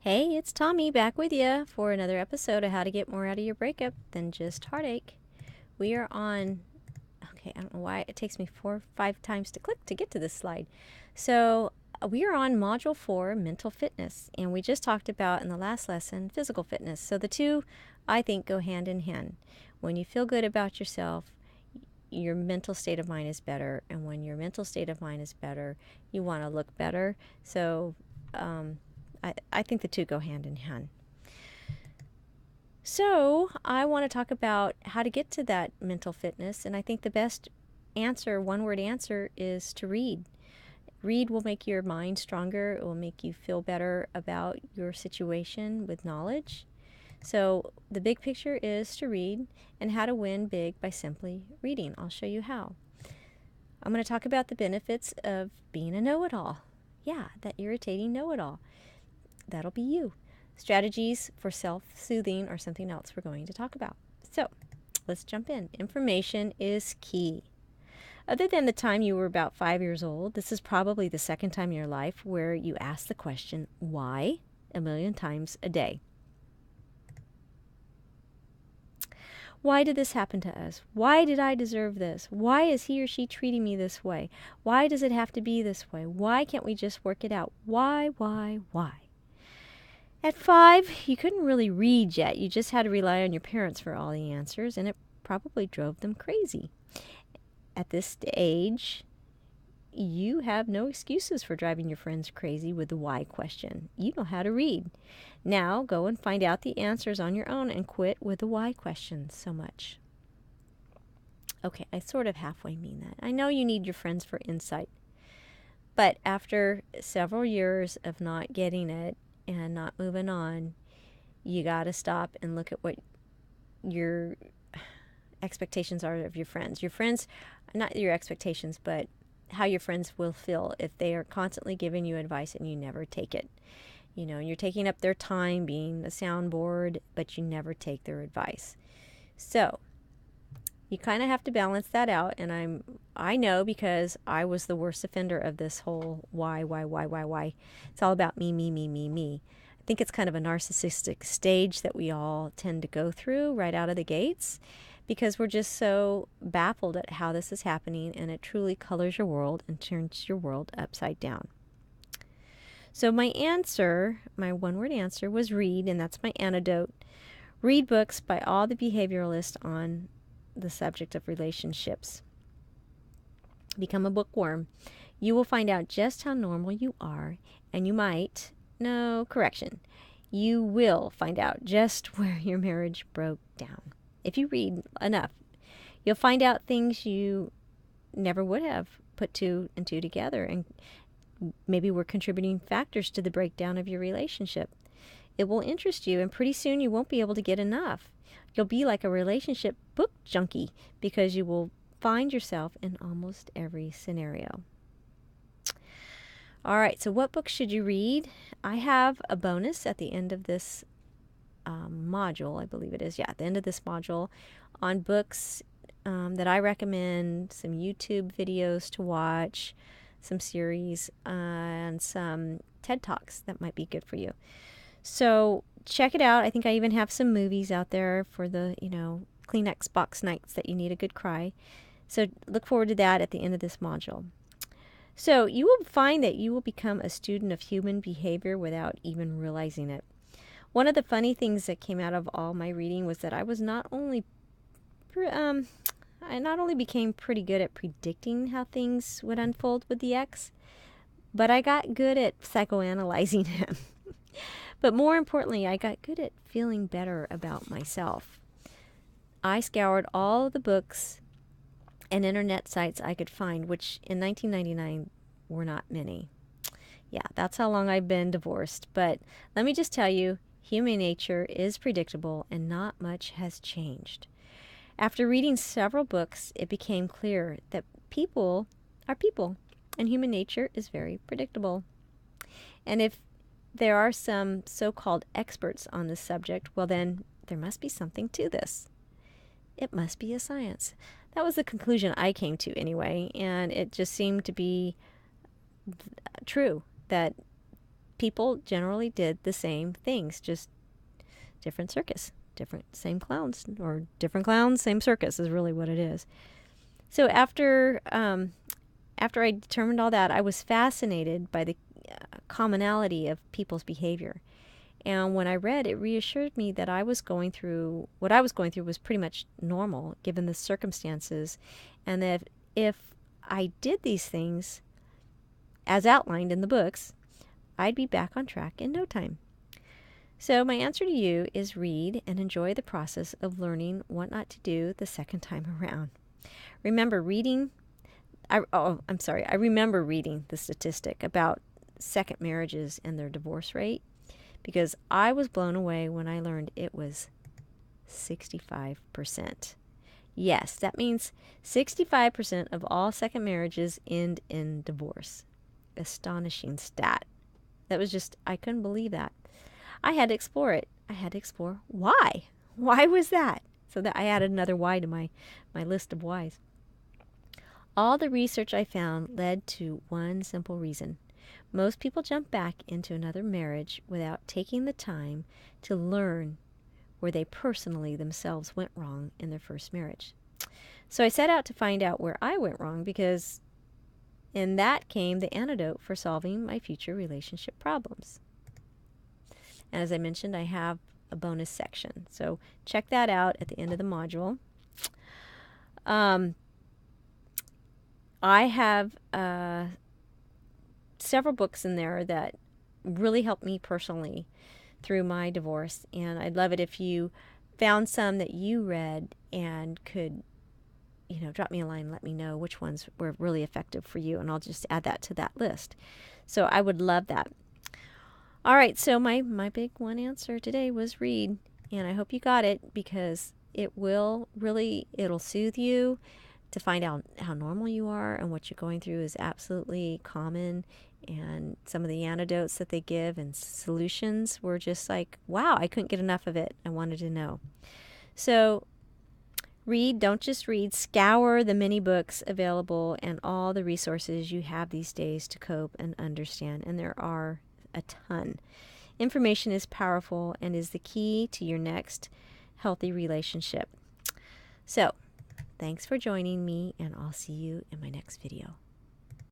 Hey, it's Tommy back with you for another episode of How to Get More Out of Your Breakup Than Just Heartache. We are on, okay, I don't know why it takes me 4 or 5 times to click to get to this slide. So we are on Module 4, Mental Fitness, and we just talked about in the last lesson, physical fitness. So the two, I think, go hand in hand. When you feel good about yourself, your mental state of mind is better, and when your mental state of mind is better, you want to look better. So, I think the two go hand in hand. So I want to talk about how to get to that mental fitness, and I think the best answer, one-word answer, is to read. Read will make your mind stronger. It will make you feel better about your situation with knowledge. So the big picture is to read, and how to win big by simply reading. I'll show you how. I'm going to talk about the benefits of being a know-it-all. Yeah, that irritating know-it-all. That'll be you. Strategies for self-soothing or something else we're going to talk about. So let's jump in. Information is key. Other than the time you were about 5 years old, this is probably the second time in your life where you ask the question, why, a million times a day. Why did this happen to us? Why did I deserve this? Why is he or she treating me this way? Why does it have to be this way? Why can't we just work it out? Why? At 5, you couldn't really read yet. You just had to rely on your parents for all the answers, and it probably drove them crazy. At this stage, you have no excuses for driving your friends crazy with the why question. You know how to read. Now go and find out the answers on your own and quit with the why questions so much. Okay, I sort of halfway mean that. I know you need your friends for insight. But after several years of not getting it and not moving on, you got to stop and look at what your expectations are of your friends. Your friends, not your expectations, but how your friends will feel if they are constantly giving you advice and you never take it. You know, you're taking up their time being a soundboard, but you never take their advice. So you kind of have to balance that out, and I know because I was the worst offender of this whole why. It's all about me. I think it's kind of a narcissistic stage that we all tend to go through right out of the gates because we're just so baffled at how this is happening, and it truly colors your world and turns your world upside down. So my answer, my one-word answer, was read, and that's my antidote. Read books by all the behavioralists on the subject of relationships. Become a bookworm. You will find out just how normal you are, and you will find out just where your marriage broke down. If you read enough, you'll find out things you never would have put 2 and 2 together, and maybe were contributing factors to the breakdown of your relationship. It will interest you, and pretty soon you won't be able to get enough. You'll be like a relationship book junkie because you will find yourself in almost every scenario. All right, so what books should you read? I have a bonus at the end of this module, I believe it is. Yeah, at the end of this module on books that I recommend, some YouTube videos to watch, some series, and some TED Talks that might be good for you. So check it out. I think I even have some movies out there for the, Kleenex box nights that you need a good cry. So look forward to that at the end of this module. So you will find that you will become a student of human behavior without even realizing it. One of the funny things that came out of all my reading was that I not only became pretty good at predicting how things would unfold with the ex, but I got good at psychoanalyzing him. But more importantly, I got good at feeling better about myself. I scoured all the books and internet sites I could find, which in 1999 were not many. Yeah, that's how long I've been divorced. But let me just tell you, human nature is predictable and not much has changed. After reading several books, it became clear that people are people, and human nature is very predictable. And if there are some so-called experts on this subject, well then, there must be something to this. It must be a science. That was the conclusion I came to anyway, and it just seemed to be true that people generally did the same things, just different circus, same clowns, or different clowns, same circus is really what it is. So after I determined all that, I was fascinated by the commonality of people's behavior. And when I read, it reassured me that what I was going through was pretty much normal given the circumstances, and that if I did these things as outlined in the books, I'd be back on track in no time. So my answer to you is read and enjoy the process of learning what not to do the second time around. Remember reading, I remember reading the statistic about second marriages and their divorce rate, because I was blown away when I learned it was 65%. Yes, that means 65% of all second marriages end in divorce. Astonishing stat. That was just, I couldn't believe that. I had to explore it. I had to explore why. Why was that? So that I added another why to my list of whys. All the research I found led to one simple reason. Most people jump back into another marriage without taking the time to learn where they personally themselves went wrong in their first marriage. So I set out to find out where I went wrong, because in that came the antidote for solving my future relationship problems. And as I mentioned, I have a bonus section. So check that out at the end of the module. I have several books in there that really helped me personally through my divorce, and I'd love it if you found some that you read and could, drop me a line and let me know which ones were really effective for you, and I'll just add that to that list. So I would love that. All right, so my big one answer today was read, and I hope you got it, because it'll soothe you to find out how normal you are, and what you're going through is absolutely common, and some of the antidotes that they give and solutions were just like, wow, I couldn't get enough of it. I wanted to know. So read, don't just read, scour the many books available and all the resources you have these days to cope and understand, and there are a ton. Information is powerful and is the key to your next healthy relationship. So thanks for joining me, and I'll see you in my next video.